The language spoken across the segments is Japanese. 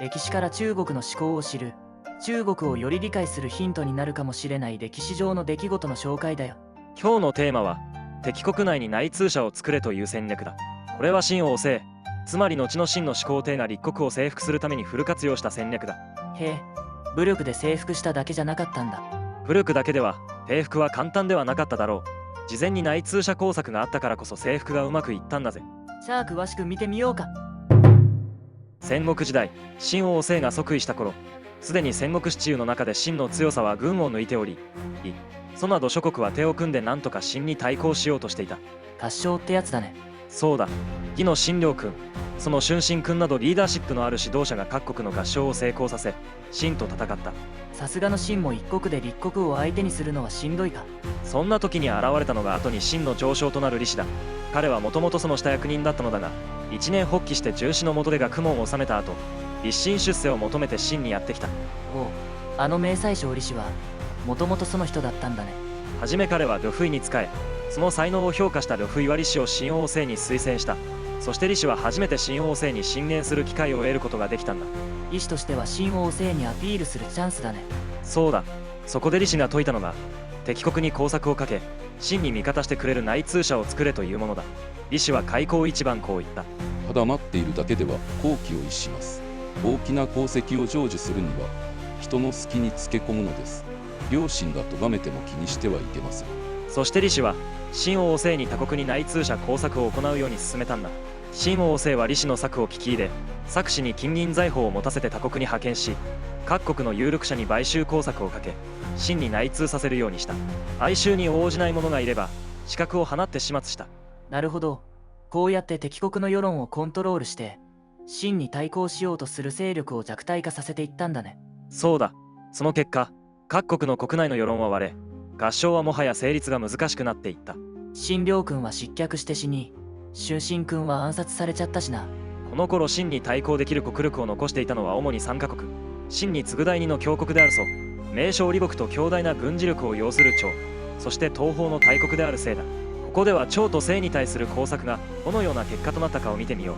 歴史から中国の思考を知る、中国をより理解するヒントになるかもしれない歴史上の出来事の紹介だよ。今日のテーマは敵国内に内通者を作れという戦略だ。これは秦王政、つまり後の秦の始皇帝が立国を征服するためにフル活用した戦略だ。へえ、武力で征服しただけじゃなかったんだ。武力だけでは征服は簡単ではなかっただろう。事前に内通者工作があったからこそ征服がうまくいったんだぜ。じゃあ詳しく見てみようか。戦国時代、秦王政が即位した頃、すでに戦国支中の中で秦の強さは群を抜いており、楚など諸国は手を組んで何とか秦に対抗しようとしていた。合唱ってやつだね。そうだ、魏の秦領君、その春申君などリーダーシップのある指導者が各国の合唱を成功させ、秦と戦った。さすがの秦も一国で立国を相手にするのはしんどいか。そんな時に現れたのが後に秦の上将となる李氏だ。彼はもともとその下役人だったのだが、一年発起して重視の下で学問を収めた後、立身出世を求めて秦にやってきた。おう、あの明宰相李氏はもともとその人だったんだね。はじめ彼は呂不韋に仕え、その才能を評価した呂不韋は李氏を秦王政に推薦した。そして李氏は初めて秦王政に進言する機会を得ることができたんだ。李氏としては秦王政にアピールするチャンスだね。そうだ、そこで李氏が説いたのが、敵国に工作をかけ秦に味方してくれる内通者を作れというものだ。李氏は開口一番こう言った。ただ待っているだけでは好機を逸します。大きな功績を成就するには人の隙につけ込むのです。良心が咎めても気にしてはいけません。そして李氏は秦王政に他国に内通者工作を行うように進めたんだ。秦王政は李氏の策を聞き入れ、策氏に金銀財宝を持たせて他国に派遣し、各国の有力者に買収工作をかけ秦に内通させるようにした。哀愁に応じない者がいれば刺客を放って始末した。なるほど。こうやって敵国の世論をコントロールして秦に対抗しようとする勢力を弱体化させていったんだね。そうだ、その結果各国の国内の世論は割れ、合唱はもはや成立が難しくなっていった。秦領君は失脚して死に、春申君は暗殺されちゃったしな。この頃秦に対抗できる国力を残していたのは主に3カ国。秦に次ぐ第2の強国である楚、名将李牧と強大な軍事力を要する趙、そして東方の大国である清だ。ここでは趙と清に対する工作がどのような結果となったかを見てみよう。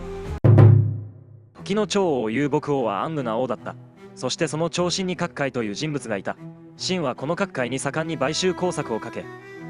時の趙王遊牧王は安愚な王だった。そしてその趙秦に各界という人物がいた。秦はこの各界に盛んに買収工作をかけ、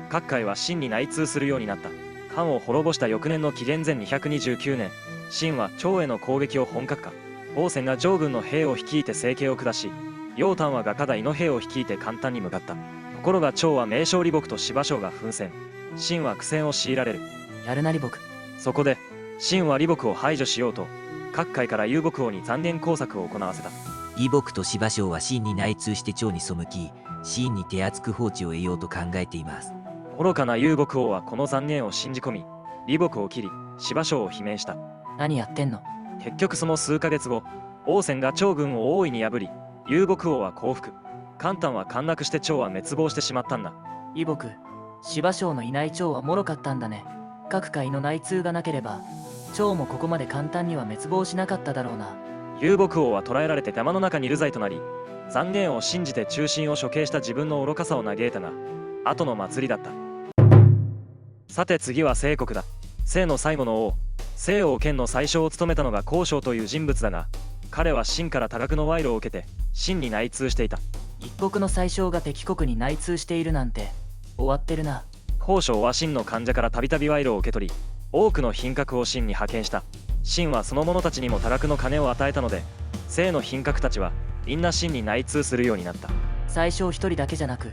各界は秦に内通するようになった。漢を滅ぼした翌年の紀元前229年、秦は趙への攻撃を本格化。王翦が上軍の兵を率いて政権を下し、楊端は画家代の兵を率いて簡単に向かった。ところが趙は名将李牧と司馬将が奮戦。秦は苦戦を強いられる。やるな李牧。そこで秦は李牧を排除しようと各界から遊牧王に残念工作を行わせた。李牧と司馬将は秦に内通して趙に背き、秦に手厚く法治を得ようと考えています。愚かな遊牧王はこの残念を信じ込み、李牧を切り司馬将を罷免した。何やってんの。結局その数ヶ月後、王翦が趙軍を大いに破り、遊牧王は降伏、簡単は陥落して趙は滅亡してしまったんだ。李牧、司馬将のいない趙は脆かったんだね。各界の内通がなければ趙もここまで簡単には滅亡しなかっただろうな。遊牧王は捕らえられて山の中に流罪となり、残念を信じて忠臣を処刑した自分の愚かさを嘆いたが、後の祭りだった。さて次は清国だ。清の最後の王、清王権の最初を務めたのが孔昭という人物だが、彼は秦から多額の賄賂を受けて秦に内通していた。一国の宰相が敵国に内通しているなんて終わってるな。孔昭は秦の患者からたびたび賄賂を受け取り、多くの賓客を秦に派遣した。秦はその者たちにも多額の金を与えたので、清の賓客たちはみんな秦に内通するようになった。宰相一人だけじゃなく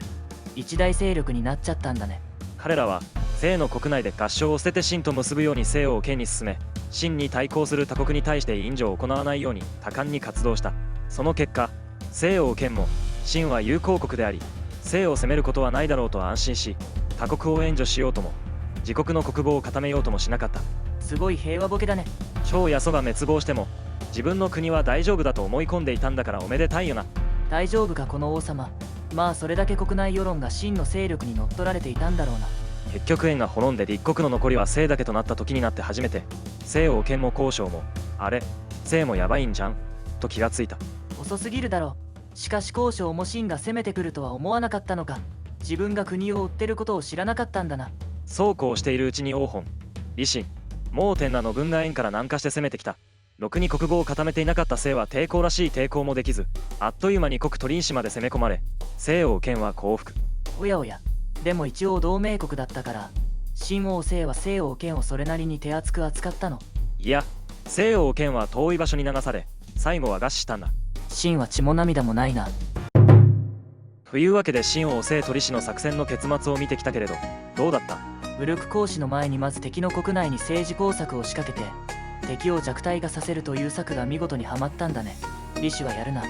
一大勢力になっちゃったんだね。彼らは清の国内で合唱を捨てて秦と結ぶように清を権に進め、秦に対抗する他国に対して援助を行わないように多感に活動した。その結果、清王権も秦は友好国であり、清を攻めることはないだろうと安心し、他国を援助しようとも自国の国防を固めようともしなかった。すごい平和ボケだね。趙や蘇が滅亡しても自分の国は大丈夫だと思い込んでいたんだからおめでたいよな。大丈夫かこの王様。まあそれだけ国内世論が秦の勢力に乗っ取られていたんだろうな。結局縁が滅んで立国の残りは清だけとなった時になって初めて、清王権も孔昭もあれ清もやばいんじゃんと気がついた。遅すぎるだろ。しかし孔昭も秦が攻めてくるとは思わなかったのか。自分が国を追ってることを知らなかったんだな。そうこうしているうちに王本、李信、蒙天らの軍が縁から南下して攻めてきた。ろくに国語を固めていなかった清は抵抗らしい抵抗もできず、あっという間に国鳥居まで攻め込まれ、清王建は降伏。おやおや、でも一応同盟国だったから、秦王政は西王建をそれなりに手厚く扱ったの？いや、清王建は遠い場所に流され、最後は餓死したんだ。秦は血も涙もないな。というわけで秦王政取氏の作戦の結末を見てきたけれど、どうだった？武力行使の前にまず敵の国内に政治工作を仕掛けて、敵を弱体化させるという策が見事にはまったんだね。李氏はやるな。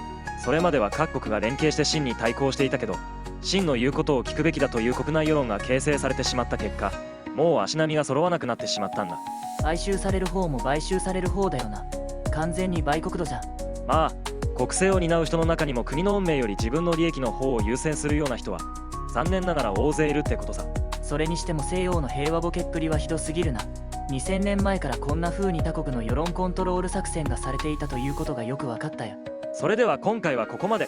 それまでは各国が連携して秦に対抗していたけど、秦の言うことを聞くべきだという国内世論が形成されてしまった結果、もう足並みが揃わなくなってしまったんだ。買収される方も買収される方だよな。完全に売国度じゃん。まあ、国政を担う人の中にも国の運命より自分の利益の方を優先するような人は残念ながら大勢いるってことさ。それにしても西洋の平和ボケっぷりはひどすぎるな。2000年前からこんな風に他国の世論コントロール作戦がされていたということがよく分かったよ。それでは今回はここまで。